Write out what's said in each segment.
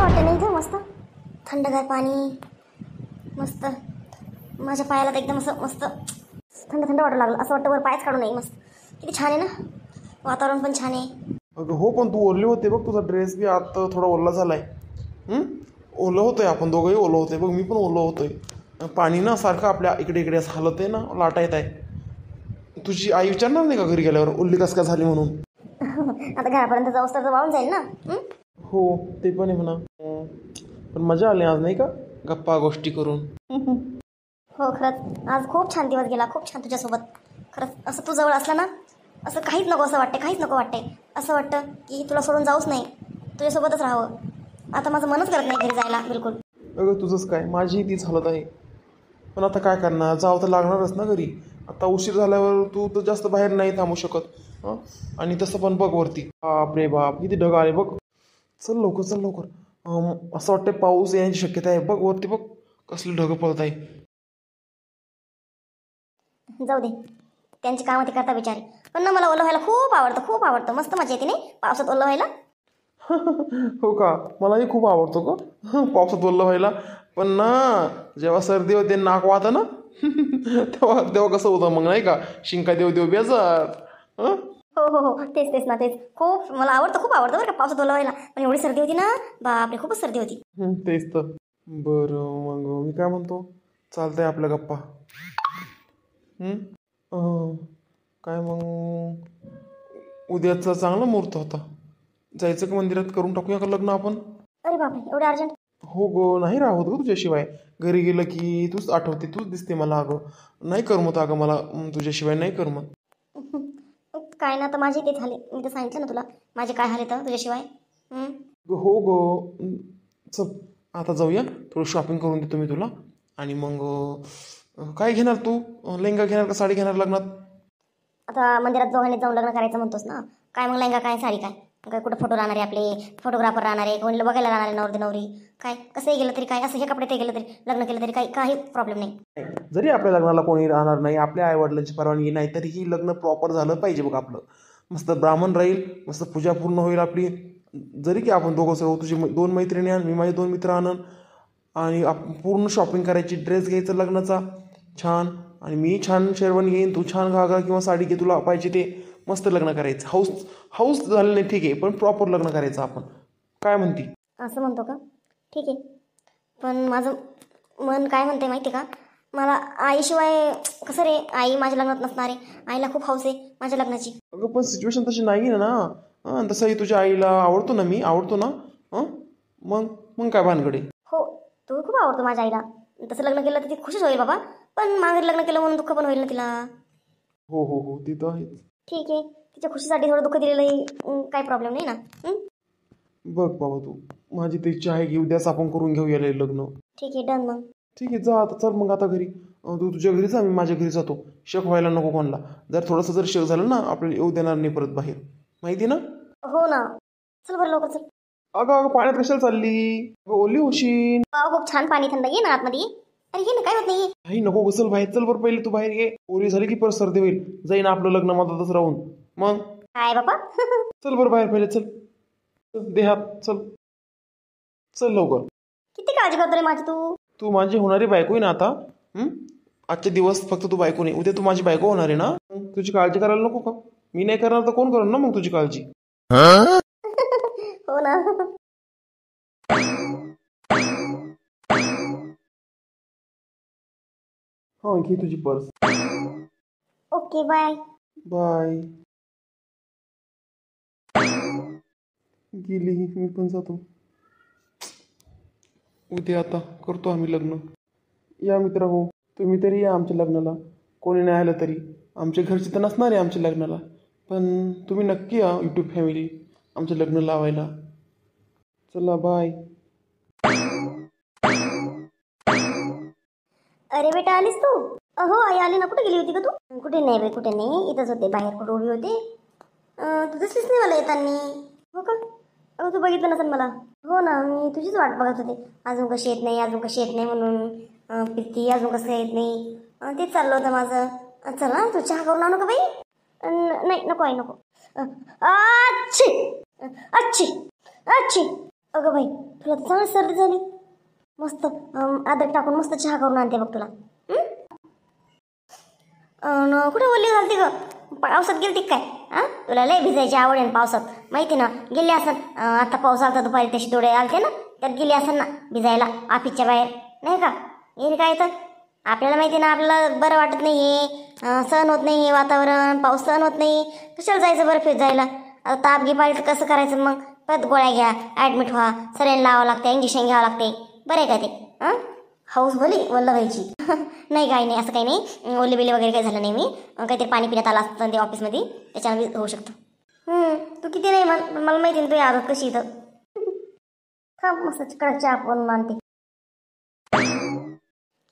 वाटतं नाही इथं मस्त थंडगार पाणी मस्त माझ्या पायाला तर एकदम असं मस्त थंड थंड वाटू लागलं असं वाटतं वर पायच काढू नये मस्त किती छान आहे ना वातावरण पण छान आहे. अगं हो पण तू ओरले होते बघ तुझा ड्रेस बी आता थोडा ओला झालाय. ओलं होतोय आपण दोघंही ओलं होतोय बघ मी पण ओलं होतोय पाणी ना सारखं आपल्या इकडे इकडे असं हलत आहे ना लाटा येत आहे. तुझी आई विचारणार नाही का घरी गेल्यावर ओल्ली कस काय झाली म्हणून. आता घरापर्यंत जाऊस तर वाहून जाईल ना. हो ते पण आहे म्हणा पण मजा आली आज नाही का गप्पा गोष्टी करून. हो खरंच आज खूप छान दिवस गेला खूप छान तुझ्यासोबत खरंच असं तू जवळ असला ना असं काहीच नको असं वाटते काहीच नको वाटते असं वाटतं की तुला सोडून जाऊच नाही तुझ्यासोबतच राहावं. आता माझं मनच करत नाही घरी जायला बिलकुल. अगं तुझंच काय माझी तीच हालत आहे पण आता काय करणार जावं तर लागणारच ना घरी. आता उशीर झाल्यावर तू तर जास्त बाहेर नाही थांबू शकत आणि तसं पण बघ वरती बाप रे बाप किती ढग आले बघ. चल लवकर चल लवकर असं वाटतं पाऊस येण्याची शक्यता आहे बघ वरती बघ कसले ढग पडत आहे. जाऊ दे त्यांची कामं ते करता बिचारी पण ना मला ओलं व्हायला खूप आवडतं मस्त मजा येते नाही पावसात ओलं व्हायला. हो का मलाही खूप आवडतो का पावसात ओलं व्हायला पण ना जेव्हा सर्दी होते नाक वाहतं ना तेव्हा तेव्हा कसं होतं मग नाही का शिंका देव देव बेजार. हो तेच ना तेच खूप मला खूप आवडतं बरं का पावसात ओलं व्हायला पण एवढी सर्दी होती ना बापरे खूपच सर्दी होती. तेच तर. बरं मग मी काय म्हणतो चालतंय आपल्या गप्पा. काय मग उद्याचा चांगला मुहूर्त होता जायचं का मंदिरात करून टाकूया का लग्न आपण. अरे बापरे एवढं अर्जंट. हो गो नाही राहत गो तुझ्याशिवाय घरी गेलं की तूच आठवते तूच दिसते मला अगं नाही करमत अगं मला तुझ्याशिवाय नाही करमत. काय ना तर माझे ते झाले मी तर सांगितलं ना तुला माझे काय झाले तर तुझ्याशिवाय. हो गो चल आता जाऊया थोडं शॉपिंग करून देतो मी तुला आणि मग काय घेणार तू लेहंगा घेणार का साडी घेणार लग्नात. आता मंदिरात दोघांनी जाऊन लग्न करायचं म्हणतोस ना काय मग लेहंगा काय साडी काय कुठं फोटो राहणार आहे आपले फोटोग्राफर राहणार आहे कोणी बघायला राहणार आहे नवरदेव नवरी काय कसंही गेलं तरी काय असं हे कपडे ते गेलं तरी लग्न केलं तरी काही प्रॉब्लेम नाही. जरी आपल्या लग्नाला कोणी राहणार नाही आपल्या आईवडिलांची परवानगी नाही तरीही लग्न प्रॉपर झालं पाहिजे बघ आपलं मस्त ब्राह्मण राहील मस्त पूजा पूर्ण होईल आपली. जरी की आपण दोघं सर्व तुझी 2 मैत्रिणी आण मी माझे 2 मित्र आणन आणि आपण पूर्ण शॉपिंग करायची ड्रेस घ्यायचा लग्नाचा छान आणि मी छान शेरवानी घेईन तू छान घागरा किंवा साडी घे तुला पाहिजे ते मस्त लग्न करायचं हाऊस झालं नाही ठीक आहे पण प्रॉपर लग्न करायचं आपण काय म्हणती. असं म्हणतो का ठीक आहे पण माझं मन काय म्हणते माहिती का मला आईशिवाय कसं रे आई माझ्या लग्नात नसणार आहे आईला खूप हौस आहे माझ्या लग्नाची. अगं पण सिच्युएशन तशी नाही आहे ना तसंही तुझ्या आईला आवडतो ना मी आवडतो ना मग मग काय भानगडे. हो तू खूप आवडतो माझ्या आईला तसं लग्न केलं तर ती खुशच होईल बाबा पण माघारी लग्न केलं म्हणून दुःख पण होईल ना तिला. हो ती तर आहेच. ठीक आहे तिच्या खुशीसाठी थोडं दुःख दिलेलंही काही प्रॉब्लेम नाही ना. बघ बाबा तू माझी तर इच्छा आहे की उद्याच आपण करून घेऊया लग्न. ठीक आहे डन मग. ठीक आहे जा आता चल मग आता घरी तू तुझ्या घरी जा मी माझ्या घरी जातो शक व्हायला नको कोणाला जर थोडंसं जर शक झालं ना आपल्याला येऊ देणार नाही परत बाहेर माहिती ना. हो ना चल बरं लवकर चल. अगं पाण्यात कशाला चालली ओली होशील. खूप छान पाणी थंड ये ना आतमध्ये अरे ये ना काय होत नाही. काही नको घुसल बाहेर चल बरं पहिले तू बाहेर ये ओली झाली की परत सर्दी होईल जाईन आपलं लग्न मधातच राहून मग काय बाबा. चल बरं बाहेर पहिले चल देहात चल लवकर. किती काळजी करतो रे माझी तू माझी होणारी बायको आहे ना आता आजचे दिवस फक्त तू बायको नाही उद्या तू माझी बायको होणार आहे ना तुझी काळजी करायला नको का मी नाही करणार तर कोण करणार ना मग तुझी काळजी. हो ना. हा घे तुझी पर्स. Okay bye. बाय. गेली मी पण जातो उद्या आता करतो आम्ही लग्न. या मित्र हो तुम्ही तरी या आमच्या लग्नाला कोणी नाही आलं तरी आमच्या घरचे तर नसणार आहे आमच्या लग्नाला पण तुम्ही नक्की या यूट्यूब फॅमिली आमचं लग्न लावायला. चला बाय. अरे बेटा आलीस तू. अहो आई आली ना कुठे गेली होती का तू. कुठे नाही बाई कुठे नाही इथंच होते बाहेर कुठे उभी होते तू दिसलीच नाही मला येताना. हो का अगं तू बघितलं नसेल मला. हो ना मी तुझीच वाट बघत होते अजून कशी येत नाही म्हणून प्रीती अजून कसं येत नाही तेच चाललं होतं माझं. चला तू चहा करून आणू का बाई. नाही नको आई नको. अच्छी अच्छी अच्छी अगं बाई, तुला तर चांगली सर्दी झाली. मस्त अद्रक टाकून मस्त चहा करून आणते बघ तुला. कुठे ओली घालते ग? पावसात गेलती काय? तुला लय भिजायची आवड आहे ना पावसात, माहिती ना. गेली असन आता पाऊस आलता दुपारी, तशी डोळे आलते ना, त्यात गेली असन ना भिजायला ऑफिसच्या बाहेर, नाही का? हे काय तर आपल्याला माहिती ना, आपल्याला बरं वाटत नाही, सहन होत नाही हे वातावरण, पाऊस सहन होत नाही, कशाला जायचं बरं फिरायला? आता ताप घे पाहिजे तर कसं करायचं मग? परत गोळ्या घ्या, ॲडमिट व्हा, सलाईन लावावं लागते, इंजेक्शन घ्यावं लागते. बरं आहे का ते? हाऊस भली वल्ल व्हायची. नाही काही नाही, असं काही नाही. ओले बिले वगैरे काही झालं नाही. मी काहीतरी पाणी पिण्यात आलं असतं ते ऑफिसमध्ये, त्याच्यामध्ये होऊ शकतं. तू किती नाही म्हण, पण मला माहिती ना तुझी आदत कशी इथं. हा मस्त कडक चहा बनवून आणते.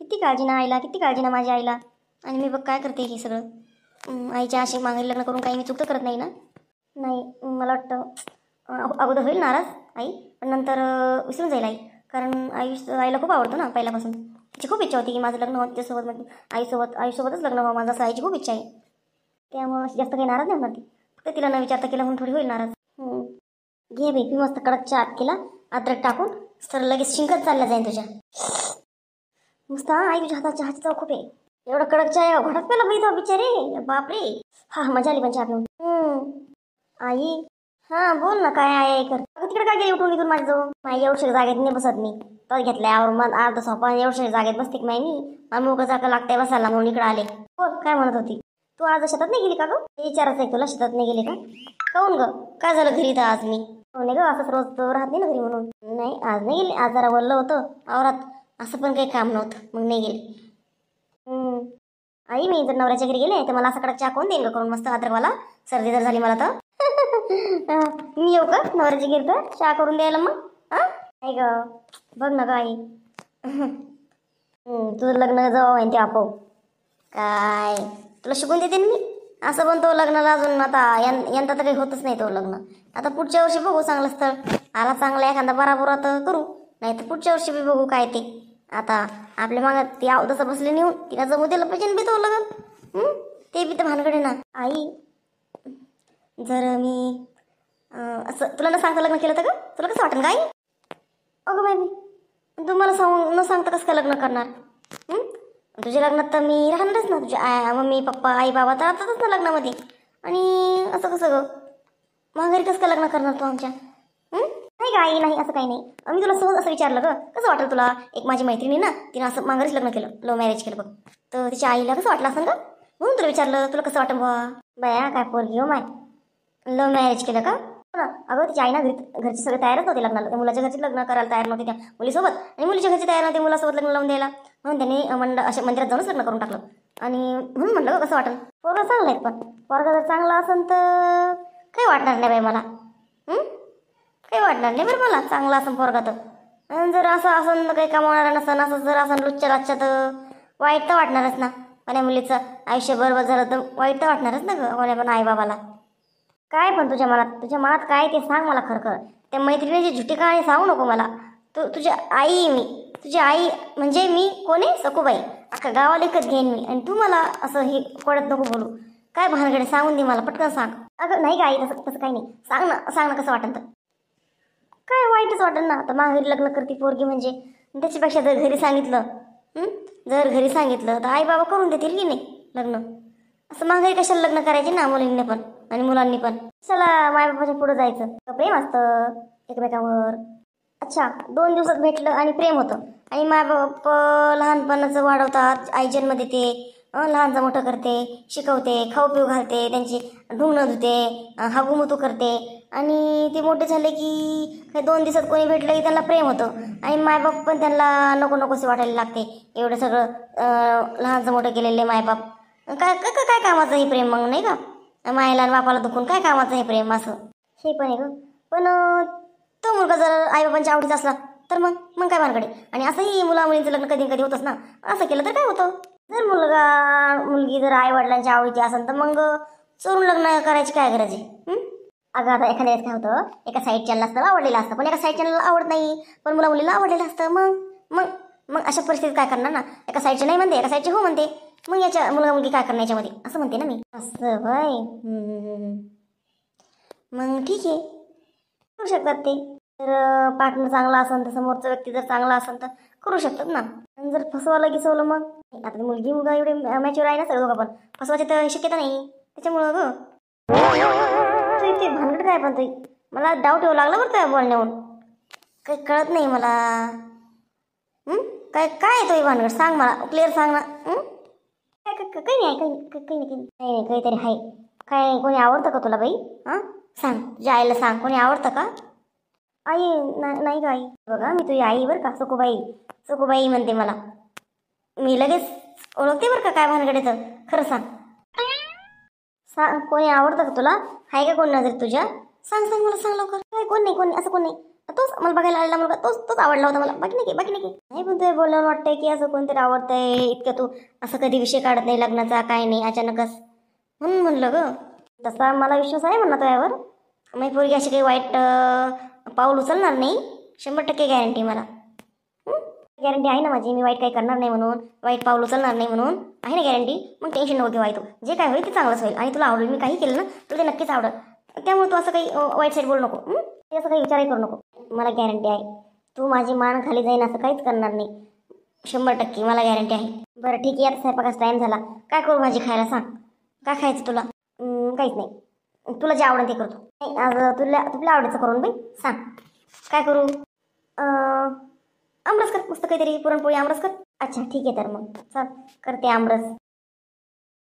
किती काळजी ना आईला, किती काळजी ना माझ्या आईला. आणि मी बघ काय करते हे सगळं. आईच्या अशी माघारी लग्न करून काही मी चुकतं करत नाही ना. नाही, मला वाटतं अगोदर होईल नाराज आई, पण नंतर विसरून जाईल आई. कारण आईला खूप आवडतं ना पहिल्यापासून. तिची खूप इच्छा होती की माझं लग्न व्हावं तिच्यासोबत, म्हणजे आईसोबतच लग्न व्हावं माझं, असं आईची खूप इच्छा आहे. त्यामुळं जास्त काही नाराज नाही होणार ती. फक्त तिला न विचारता केलं म्हणून थोडी होईल नाराज. घे बाई, मस्त कडक चहा केला अद्रक टाकून, तर लगेच शिंकत चालल्या जाईल तुझ्या. मस्त आई, तुझ्या हातात चहाची चव खूप आहे. एवढं कडक चहा घोटात पेला बाई तो बिचारे, बापरे. मजा आली पण चहा पिऊन. आई, बोल ना, काय आहे कर. अगं तिकडे काय गेली उठून इथून माझ्याजवळ? माझ्या एवढ्या जागेत नाही बसत मी. तर घेतल्यावर मग अर्धा सोपा एवढ्या जागेत बसते की नाही मी. मला मोकळं जागा लागतंय बसायला म्हणून इकडे आले. बोल, काय म्हणत होती? तू आज शेतात नाही गेली का गं? ते विचारायचं आहे तुला, शेतात नाही गेली का? काऊन ग, काय झालं घरी तर आज मी? हो नाही ग, असंच रोज राहत नाही ना घरी म्हणून. नाही आज नाही गेली, आज जरा वल्लं होतं आवरात, असं पण काही काम नव्हतं मग नाही गेली. आई, मी जर नवऱ्याच्या घरी गेले तर मला असं कडक चहा कोण देईन ग करून मस्त अद्रकवाला? सर्दी जर झाली मला तर मी येऊ का नवऱ्याच्या घरी तर चहा करून द्यायला मग? नाही ग, बघ ना ग आई. तुझं लग्न जेव्हा होईन तेव्हा पाहू. काय तुला शिकून देते ना मी. असं पण तो लग्नाला अजून आता यंदा तर काही होतच नाही तो लग्न. आता पुढच्या वर्षी बघू, चांगलं स्थळ आला चांगला एखादा बराबरा तर करू, नाही तर पुढच्या वर्षी बी बघू काय ते. आता आपल्या मागं ती अवदसा बसली नेऊन, तिला जमू दिलं पाहिजे बी तो लग्न. ते बी तर भानगडे ना आई. जर मी असं तुला न सांगता लग्न केलं तर का तुला कसं वाटेल काय? अगं बाई, तू मला न सांगता कसं काय लग्न करणार? तुझ्या लग्नात तर मी राहणारच ना. तुझ्या मम्मी पप्पा आई बाबा तर राहतातच ना लग्नामध्ये. आणि असं कसं ग, माघारी कसं काय लग्न करणार तू आमच्या? नाही का आई, नाही असं काही नाही. मी तुला सहज असं विचारलं ग, कसं वाटेल तुला? एक माझी मैत्रिणी ना, तिनं असं माघारीच लग्न केलं, लव्ह मॅरेज केलं बघ. तर तिच्या आईला कसं वाटलं असं का म्हणून तुला विचारलं, तुला कसं वाटेल बा? बाया काय पोरगी हो माय, लव्ह मॅरेज केलं का? अगं तिची आई ना घरची सगळे तयारच नव्हते लग्नाला. त्या मुलाच्या घरची लग्न करायला तयार नव्हते त्या मुलीसोबत, आणि मुलीच्या घरची तयार नव्हते मुलासोबत लग्न लावून द्यायला. म्हणून त्यांनी अशा मंदिरात जाऊनच लग्न करून टाकलं. आणि म्हणून म्हणलं कसं वाटेल. पोरगा चांगला आहे, पण पोरगा जर चांगला असेल तर काही वाटणार नाही बाई मला. काही वाटणार नाही बरं मला, चांगला असं पोरगा तर. जर असं असं काही कमावणारा नसन, असं जर असं लुच्च्या लाच्च्या तर वाईट तर वाटणारच ना. पण मुलीचं आयुष्य बरोबर झालं तर वाईट तर वाटणारच ना ग कोण्या पण आई बाबाला. काय पण तुझ्या मनात काय ते सांग मला खरं. त्या मैत्रिणीची झुटी कहाणी सांगू नको मला. तुझी आई म्हणजे मी कोणी सखूबाई, अख्खा गावाला विकत घेईन मी. आणि तू मला असं हे पडत नको बोलू. काय भानगडे सांगून दे मला, पटकन सांग. अगं नाही का आई, तसं काही नाही. सांग ना कसं वाटेल तर. काय वाईटच वाटेल ना, आता माघारी लग्न करते पोरगी म्हणजे. त्याच्यापेक्षा जर घरी सांगितलं तर आई बाबा करून देतील की नाही लग्न. असं माघारी कशाला लग्न करायचे ना मुलींनी पण आणि मुलांनी पण. चला मायबापाच्या पुढे जायचं, प्रेम असतं एकमेकावर. अच्छा, 2 दिवसात भेटलं आणि प्रेम होतं. आणि मायबाप लहानपणाचं वाढवतात, आई जन्म देते, लहानचं मोठं करते, शिकवते, खाऊ पिऊ घालते, त्यांची धुणं धुते, हागुमुतू करते. आणि ते मोठे झाले की काही 2 दिवसात कोणी भेटलं की त्यांना प्रेम होतं. आणि मायबाप पण त्यांना नकोसे वाटायला लागते. एवढं सगळं लहानचं मोठं केलेले मायबाप काय कामाचं हे प्रेम मग, नाही का? मायला आणि बापाला दुखून काय कामाचं हे प्रेम असं. हे पण आहे ग. पण तो मुलगा जर आईबाबांच्या आवडीचा असला तर मग काय भानगडे. आणि असंही मुलींचं लग्न कधी कधी होतच ना. असं केलं तर काय होतं? जर मुलगी जर आई वडिलांच्या आवडीची असेल तर मग चोरून लग्न करायची काय गरज आहे? अगं आता एखाद्या वेळेस काय होतं, एका साईड चॅनल असतं आवडलेलं असतं, पण एका साईड चॅनल आवडत नाही, पण मुलीला आवडलेलं असतं. मग अशा परिस्थितीत काय करणार ना. एका साईडचे नाही म्हणते, एका साईडचे हो म्हणते. मग याच्या मुलगी काय करणार याच्यामध्ये, असं म्हणते ना मी. असं बाय. मग ठीक आहे, करू शकतात ते. तर पार्टनर चांगला असेल तर समोरचा व्यक्ती जर चांगला असेल तर करू शकतात ना. आणि जर फसवायला गिसवलं मग आता ती मुलगी मुलगा एवढे मॅच्युअर आहे ना सगळं दोघं पण फसवायची तर शक्यता नाही त्याच्यामुळं ग. ते भानगड काय पण ते मला डाऊट येऊ लागला बरं त्या बोलण्याहून काही कळत नाही मला. काय काय आहे तो भानगड सांग मला क्लिअर सांग ना. काही नाही काही काहीतरी आहे. काय कोणी आवडतं का तुला बाई? हां सांग तुझ्या आईला सांग कोणी आवडतं का? आई नाही का आई बघा मी तुझी आई बरं का सखूबाई म्हणते मला. मी लगेच ओळखते बरं का काय भानगडीचं खरं सांग. सांग कोणी आवडतं का तुला? आहे का कोण नजर तुझ्या? सांग मला सांग लवकर. काय कोण नाही असं कोण नाही. तोच मला बघायला आलेला मुलगा तोच आवडला होता मला. बाकी नाही पण तुझ्या बोलण्यावर वाटतंय की असं कोणतरी आवडतंय इतकं तू असं कधी विषय काढत नाही लग्नाचा काय नाही अचानकच म्हणून म्हणलं ग. तसा मला विश्वास आहे म्हणा तुझ्यावर. मी पोरगी अशी काही वाईट पाऊल उचलणार नाही 100% गॅरंटी मला. गॅरंटी आहे ना माझी. मी वाईट काही करणार नाही म्हणून वाईट पाऊल उचलणार नाही म्हणून आहे ना गॅरंटी. मग टेन्शन नको घेऊ. तू जे काय होईल ते चांगलंच होईल आणि तुला आवडेल. मी काही केलं ना तुला ते नक्कीच आवडेल. त्यामुळे तू असं काही वाईट साईड बोलू नको. असं काही विचारही करू नको. मला गॅरंटी आहे तू माझी मान खाली जाईन असं काहीच करणार नाही 100% मला गॅरंटी आहे. बरं ठीक आहे आता स्वयंपाकाचा टाईम झाला. काय करू भाजी खायला सांग. काय खायचं तुला? काहीच नाही तुला जे आवडेल ते करतो. नाही आज तुला आवडायचं करून बाई सांग काय करू? आमरस कर मस्त काहीतरी पुरणपोळी आमरस कर. अच्छा ठीक आहे तर मग चल करते आमरस.